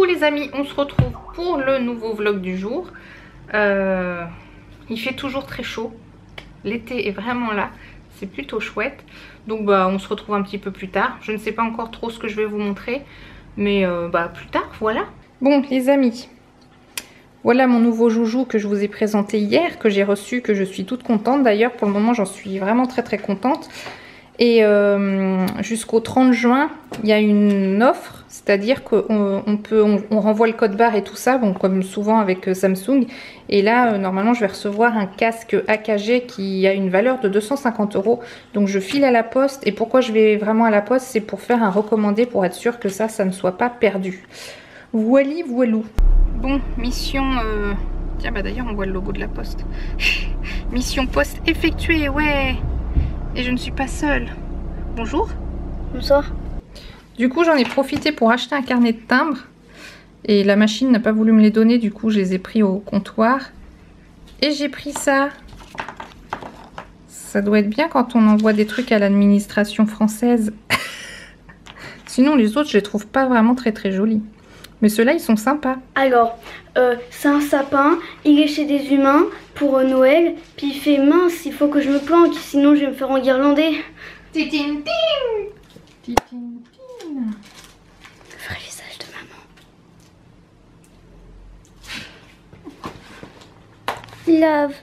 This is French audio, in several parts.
Coucou les amis, on se retrouve pour le nouveau vlog du jour. Il fait toujours très chaud, l'été est vraiment là, c'est plutôt chouette. Donc on se retrouve un petit peu plus tard. Je ne sais pas encore trop ce que je vais vous montrer, mais plus tard, voilà. Bon les amis, voilà mon nouveau joujou que je vous ai présenté hier, que j'ai reçu, que je suis toute contente. D'ailleurs pour le moment j'en suis vraiment très contente. Et jusqu'au 30 juin, il y a une offre, c'est-à-dire qu'on renvoie le code barre et tout ça, bon, comme souvent avec Samsung. Et là, normalement, je vais recevoir un casque AKG qui a une valeur de 250 €. Donc je file à la poste. Et pourquoi je vais vraiment à la poste, c'est pour faire un recommandé, pour être sûr que ça ne soit pas perdu. Voili voilou. Bon, mission... Tiens, d'ailleurs, on voit le logo de la poste. Mission poste effectuée, ouais. Et je ne suis pas seule. Bonjour. Bonsoir. Du coup, j'en ai profité pour acheter un carnet de timbres. Et la machine n'a pas voulu me les donner. Du coup, je les ai pris au comptoir. Et j'ai pris ça. Ça doit être bien quand on envoie des trucs à l'administration française. Sinon, les autres, je les trouve pas vraiment très jolis. Mais ceux-là, ils sont sympas. Alors, c'est un sapin, il est chez des humains pour Noël. Puis il fait mince, il faut que je me planque, sinon je vais me faire enguirlander. Titine tine. Le vrai visage de maman. Love.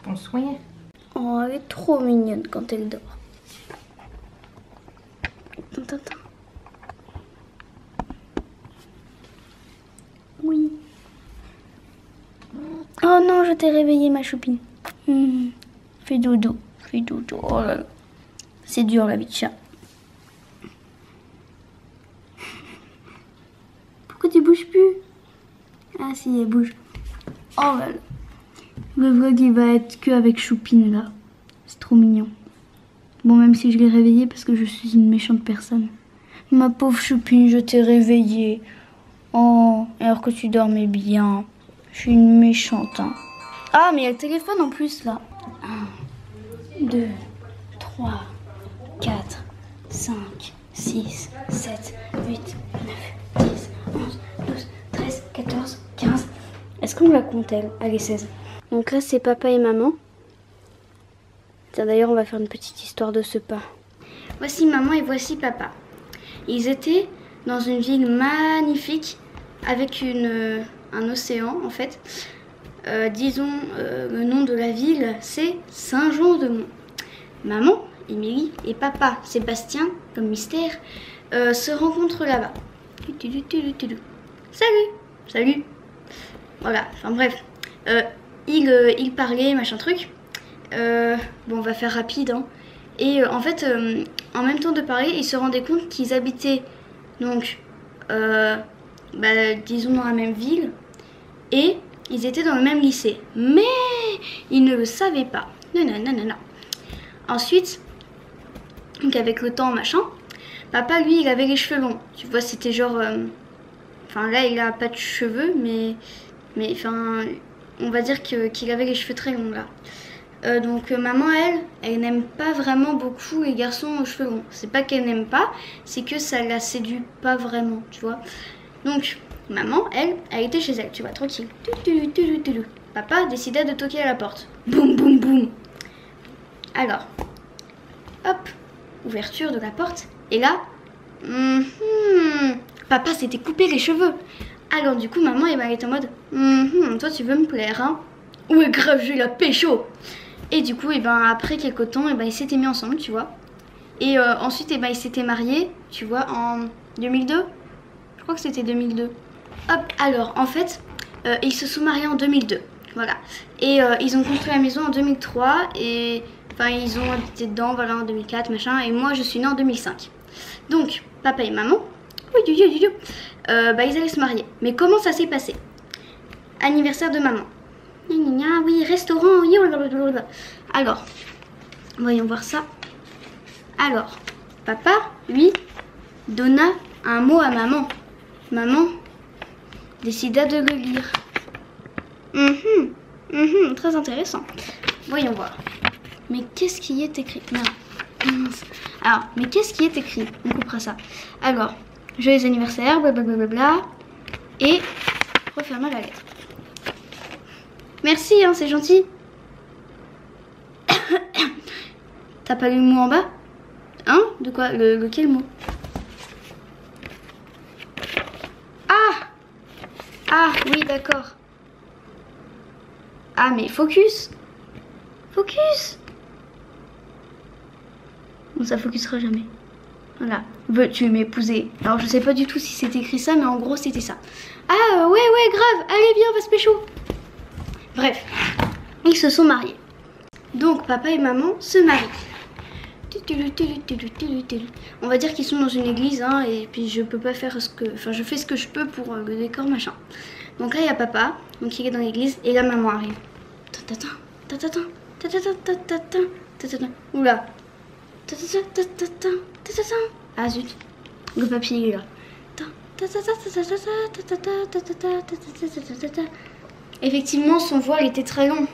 Bonsoir. Oh, elle est trop mignonne quand elle dort. Attends. Oui. Oh non, je t'ai réveillée, ma choupine. Fais dodo. Oh là là. C'est dur la vie de chat. Pourquoi tu bouges plus? Ah si, elle bouge. Oh là là. Le vlog il va être que avec choupine là. C'est trop mignon. Bon, même si je l'ai réveillée parce que je suis une méchante personne. Ma pauvre choupine, je t'ai réveillée. Oh, alors que tu dormais bien. Je suis une méchante, hein. Ah, mais il y a le téléphone en plus, là. 1, 2, 3, 4, 5, 6, 7, 8, 9, 10, 11, 12, 13, 14, 15. Est-ce qu'on la compte, elle? Allez, 16. Donc là, c'est papa et maman. Tiens, d'ailleurs, on va faire une petite histoire de ce pas. Voici maman et voici papa. Ils étaient dans une ville magnifique avec un océan, en fait. Disons, le nom de la ville, c'est Saint-Jean-de-Mont. Maman, Émilie, et papa, Sébastien, comme mystère, se rencontrent là-bas. Salut. Voilà, enfin bref. Ils parlaient, machin truc. Bon, on va faire rapide, hein. Et en fait, en même temps de parler, ils se rendaient compte qu'ils habitaient, donc, disons dans la même ville, et ils étaient dans le même lycée. Mais ils ne le savaient pas. Non. Ensuite, donc avec le temps, machin, papa, lui, il avait les cheveux longs. Tu vois, c'était genre... Enfin, là, il a pas de cheveux, mais enfin, on va dire qu'il avait les cheveux très longs, là. Donc maman, elle n'aime pas vraiment beaucoup les garçons aux cheveux longs. C'est pas qu'elle n'aime pas, c'est que ça la séduit pas vraiment, tu vois. Donc maman, elle était chez elle, tu vois, tranquille. Papa décida de toquer à la porte. Boum. Alors, hop, ouverture de la porte. Et là, papa s'était coupé les cheveux. Alors du coup, maman, elle était en mode, toi tu veux me plaire, hein? Ouais, grave, je vais la pécho. Et du coup, après quelques temps, ils s'étaient mis ensemble, tu vois. Et ensuite, ils s'étaient mariés, tu vois, en 2002. Je crois que c'était 2002. Hop, alors, en fait, ils se sont mariés en 2002. Voilà. Et ils ont construit la maison en 2003. Et enfin, ils ont habité dedans, voilà, en 2004, machin. Et moi, je suis née en 2005. Donc, papa et maman, ils allaient se marier. Mais comment ça s'est passé? Anniversaire de maman. Oui, restaurant. Alors, voyons voir ça. Alors, papa, lui, donna un mot à maman. Maman décida de le lire. Très intéressant. Voyons voir. Mais qu'est-ce qui est écrit? Non. Alors, mais qu'est-ce qui est écrit? On coupera ça. Alors, joyeux anniversaire, blablabla. Et referme la lettre. Merci, hein, c'est gentil. T'as pas lu le mot en bas? Hein? De quoi? Le quel mot? Ah! Ah, oui, d'accord. Ah, mais focus! Focus! Bon, ça focusera jamais. Voilà. Veux-tu m'épouser? Alors, je sais pas du tout si c'est écrit ça, mais en gros, c'était ça. Ah, ouais, grave. Allez, viens, on va se pécho. Bref, ils se sont mariés. Donc, papa et maman se marient. On va dire qu'ils sont dans une église, hein, et puis je peux pas faire ce que... Enfin, je fais ce que je peux pour le décor, machin. Donc là, il y a papa, donc il est dans l'église, et là, maman arrive. Oula. Ah zut, le papier il est là. Effectivement, son voile était très long.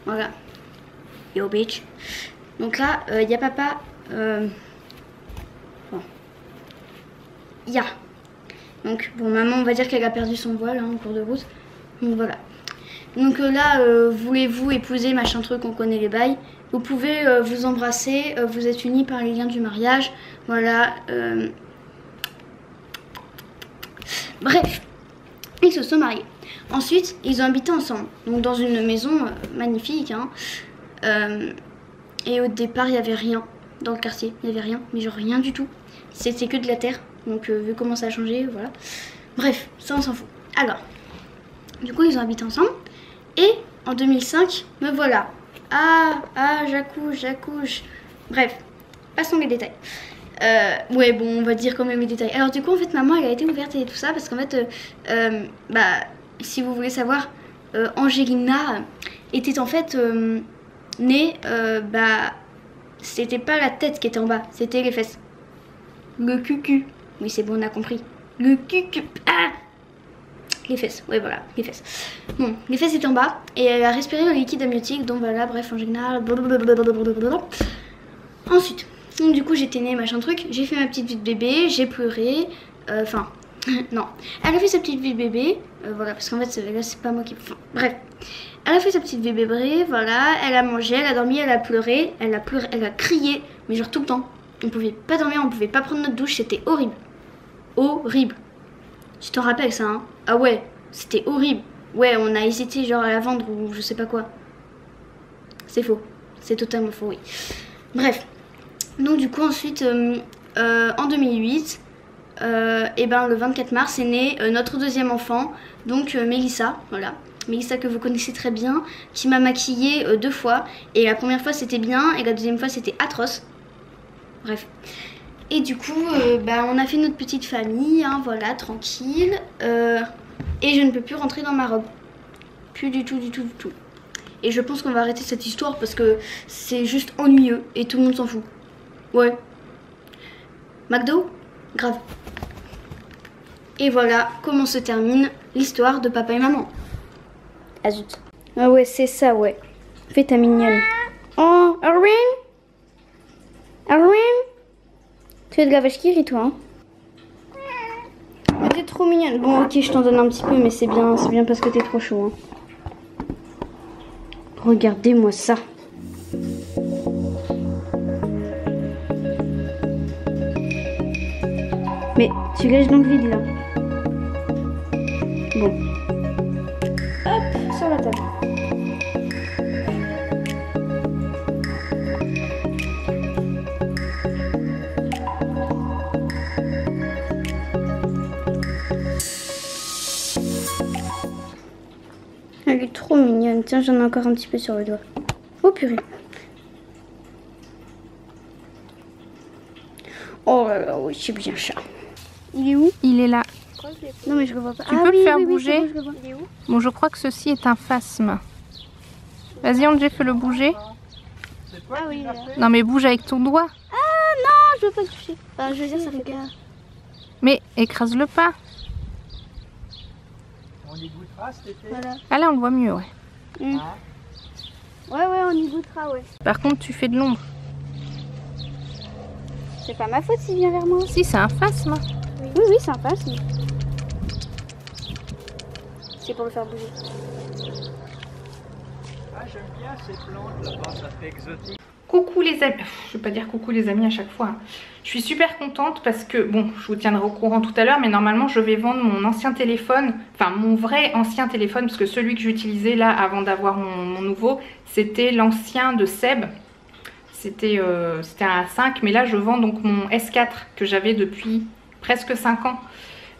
Voilà. Yo bitch. Donc là, il y a papa. Bon. Ya. Donc, bon, maman, on va dire qu'elle a perdu son voile hein, en cours de route. Donc voilà. Donc là, voulez-vous épouser, machin truc, on connaît les bails. Vous pouvez vous embrasser, vous êtes unis par les liens du mariage. Voilà. Bref, ils se sont mariés. Ensuite, ils ont habité ensemble. Donc dans une maison magnifique. Hein. Et au départ, il n'y avait rien dans le quartier. Il n'y avait rien, mais genre rien du tout. C'était que de la terre. Donc vu comment ça a changé, voilà. Bref, ça on s'en fout. Alors, du coup, ils ont habité ensemble. Et en 2005, me voilà. Ah, j'accouche. Bref, passons les détails. Ouais, bon, on va dire quand même les détails. Alors du coup, en fait, maman, elle a été ouverte et tout ça parce qu'en fait, si vous voulez savoir, Angelina était en fait née, c'était pas la tête qui était en bas, c'était les fesses. Le cucu. Oui, c'est bon, on a compris. Le cucu. Ah! Les fesses, ouais voilà, les fesses. Bon, les fesses étaient en bas et elle a respiré le liquide amniotique, donc voilà, bref, en général, blablabla. Ensuite, donc du coup j'étais née, machin truc, j'ai fait ma petite vie de bébé, j'ai pleuré, enfin, non. Elle a fait sa petite vie de bébé, voilà, parce qu'en fait là c'est pas moi qui... Enfin, bref. Elle a fait sa petite vie de bébé, voilà, elle a mangé, elle a dormi, elle a pleuré, elle a crié, mais genre tout le temps. On pouvait pas dormir, on pouvait pas prendre notre douche, c'était horrible. Horrible. Tu t'en rappelles ça, hein? Ah ouais, c'était horrible. Ouais, on a hésité genre à la vendre ou je sais pas quoi. C'est faux. C'est totalement faux, oui. Bref. Donc du coup ensuite, en 2008, le 24 mars est né notre deuxième enfant. Donc Mélissa, voilà. Mélissa que vous connaissez très bien, qui m'a maquillée 2 fois. Et la première fois c'était bien et la deuxième fois c'était atroce. Bref. Et du coup, on a fait notre petite famille, hein, voilà, tranquille. Et je ne peux plus rentrer dans ma robe. Plus du tout. Et je pense qu'on va arrêter cette histoire parce que c'est juste ennuyeux et tout le monde s'en fout. Ouais. McDo? Grave. Et voilà comment se termine l'histoire de papa et maman. Ah zut. Ah ouais, c'est ça, ouais. Fais ta mignonne. Oh, Alwyn? Tu es de la vache qui rit, toi, hein? Mais t'es trop mignonne. Bon, ok, je t'en donne un petit peu, mais c'est bien parce que t'es trop chaud, hein. Regardez-moi ça. Mais tu lèches dans le vide, là. Bon. Hop, sur la table. Elle est trop mignonne. Tiens, j'en ai encore un petit peu sur le doigt. Oh purée. Oh là là, oui, c'est bien ça. Il est où? Il est là. Non mais je le vois pas. Tu peux le faire bouger? Oui, bon, il est où? Bon, je crois que ceci est un phasme. Vas-y, Angé, fais-le bouger. Ah oui, là. Non mais bouge avec ton doigt. Ah non, je veux pas le toucher. Enfin, je veux dire, ça fait pas. Mais écrase-le pas. On y goûtera cet été. Voilà. Ah là, on le voit mieux, ouais. Ouais, on y goûtera, ouais. Par contre, tu fais de l'ombre. C'est pas ma faute s'il vient vers moi. Si, c'est un phasme. Oui, oui, c'est un phasme. C'est pour le faire bouger. Ah, j'aime bien ces plantes là-bas, ça fait exotique. Coucou les amis, je vais pas dire coucou les amis à chaque fois. Je suis super contente parce que, bon, je vous tiendrai au courant tout à l'heure, mais normalement je vais vendre mon ancien téléphone, enfin mon vrai ancien téléphone, parce que celui que j'utilisais là avant d'avoir mon nouveau, c'était l'ancien de Seb. C'était un A5, mais là je vends donc mon S4 que j'avais depuis presque 5 ans.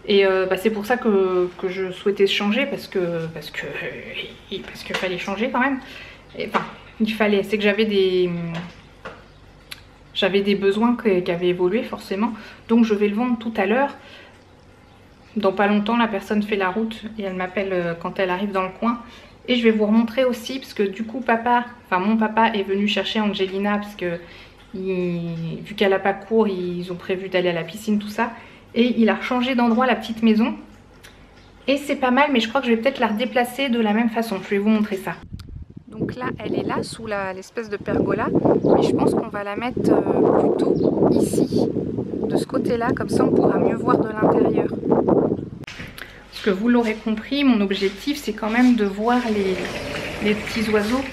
Et c'est pour ça que je souhaitais changer, parce que fallait changer quand même. Et, enfin, il fallait, c'est que j'avais des besoins qui avaient évolué forcément. Donc je vais le vendre tout à l'heure. Dans pas longtemps, la personne fait la route et elle m'appelle quand elle arrive dans le coin. Et je vais vous remontrer aussi, parce que du coup mon papa est venu chercher Angelina, parce que vu qu'elle n'a pas cours, ils ont prévu d'aller à la piscine, tout ça. Et il a changé d'endroit la petite maison. Et c'est pas mal, mais je crois que je vais peut-être la redéplacer de la même façon. Je vais vous montrer ça. Donc là, elle est là, sous l'espèce de pergola. Mais je pense qu'on va la mettre plutôt ici, de ce côté-là. Comme ça, on pourra mieux voir de l'intérieur. Parce que vous l'aurez compris, mon objectif, c'est quand même de voir les petits oiseaux.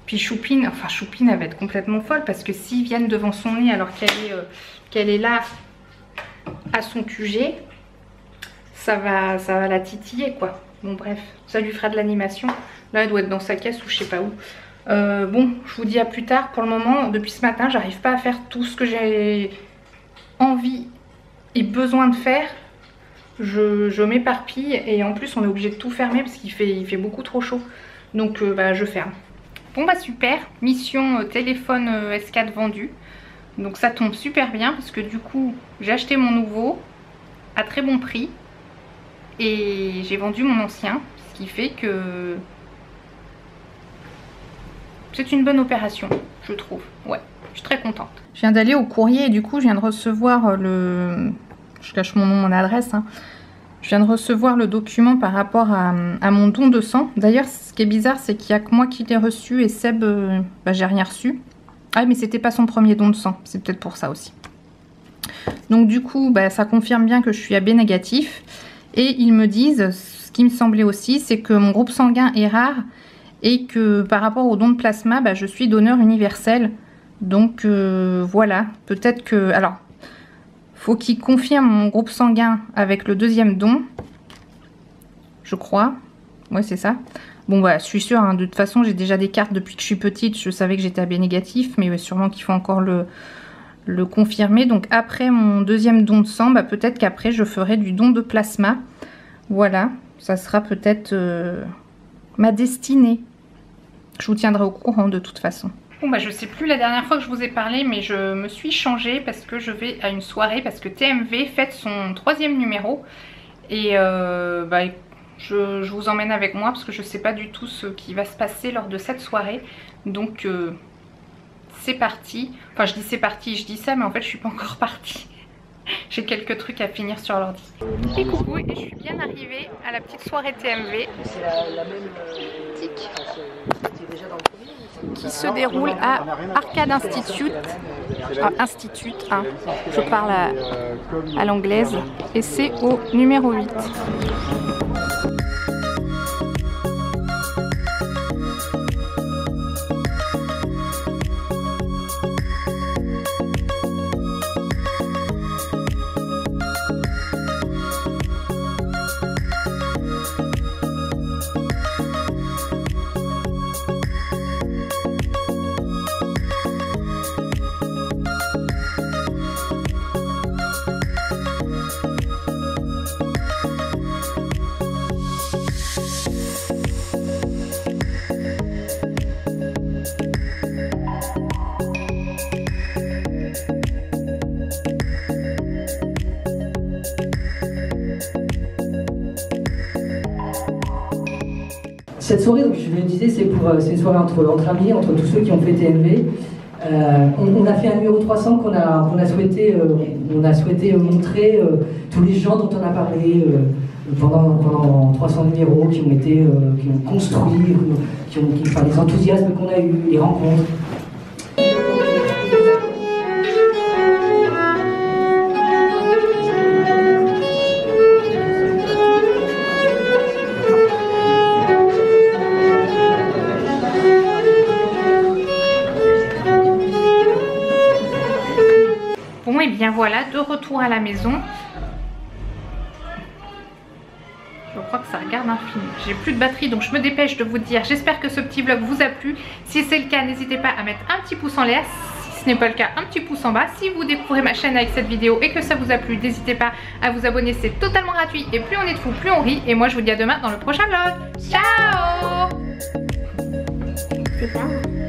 Puis Choupine, elle va être complètement folle. Parce que s'ils viennent devant son nez alors qu'elle est là à son QG, ça va la titiller quoi. Bon bref, ça lui fera de l'animation. Là elle doit être dans sa caisse ou je sais pas où. Bon, je vous dis à plus tard. Pour le moment, depuis ce matin, j'arrive pas à faire tout ce que j'ai envie et besoin de faire. Je m'éparpille et en plus on est obligé de tout fermer parce qu'il fait beaucoup trop chaud. Donc je ferme. Bon super, mission téléphone S4 vendu. Donc ça tombe super bien parce que du coup j'ai acheté mon nouveau à très bon prix et j'ai vendu mon ancien, ce qui fait que c'est une bonne opération, je trouve. Ouais, je suis très contente. Je viens d'aller au courrier et du coup je viens de recevoir je cache mon nom, mon adresse, hein. Je viens de recevoir le document par rapport à mon don de sang. D'ailleurs ce qui est bizarre, c'est qu'il n'y a que moi qui l'ai reçu et Seb, j'ai rien reçu. Ah mais c'était pas son premier don de sang, c'est peut-être pour ça aussi. Donc du coup ça confirme bien que je suis AB négatif. Et ils me disent, ce qui me semblait aussi, c'est que mon groupe sanguin est rare. Et que par rapport au don de plasma, je suis donneur universel. Donc voilà, peut-être que... Alors, faut qu'ils confirment mon groupe sanguin avec le deuxième don. Je crois. Ouais c'est ça. Bon je suis sûre, hein, de toute façon j'ai déjà des cartes depuis que je suis petite, je savais que j'étais AB négatif, mais sûrement qu'il faut encore le confirmer. Donc après mon deuxième don de sang, peut-être qu'après je ferai du don de plasma. Voilà, ça sera peut-être ma destinée. Je vous tiendrai au courant de toute façon. Bon je sais plus la dernière fois que je vous ai parlé, mais je me suis changée parce que je vais à une soirée, parce que TMV fête son 3e numéro. Et je vous emmène avec moi parce que je ne sais pas du tout ce qui va se passer lors de cette soirée. Donc c'est parti. Enfin je dis c'est parti, je dis ça mais en fait je suis pas encore partie. J'ai quelques trucs à finir sur l'ordi. Et coucou, et je suis bien arrivée à la petite soirée TMV. C'est la même... Tic. Qui se déroule à Arcade Institute. Institute, hein. Je parle à l'anglaise. Et c'est au numéro 8. Cette soirée, donc, je le disais, c'est une soirée entre amis, entre tous ceux qui ont fait TMV. On a fait un numéro 300 qu'on a souhaité montrer tous les gens dont on a parlé pendant 300 numéros qui ont construit, les enthousiasmes qu'on a eus, les rencontres. et bien voilà, de retour à la maison. Je crois que ça regarde un film. J'ai plus de batterie donc je me dépêche de vous dire. J'espère que ce petit vlog vous a plu. Si c'est le cas, n'hésitez pas à mettre un petit pouce en l'air. Si ce n'est pas le cas, un petit pouce en bas. Si vous découvrez ma chaîne avec cette vidéo et que ça vous a plu, n'hésitez pas à vous abonner. C'est totalement gratuit et plus on est de fous, plus on rit. Et moi je vous dis à demain dans le prochain vlog. Ciao. C'est pas...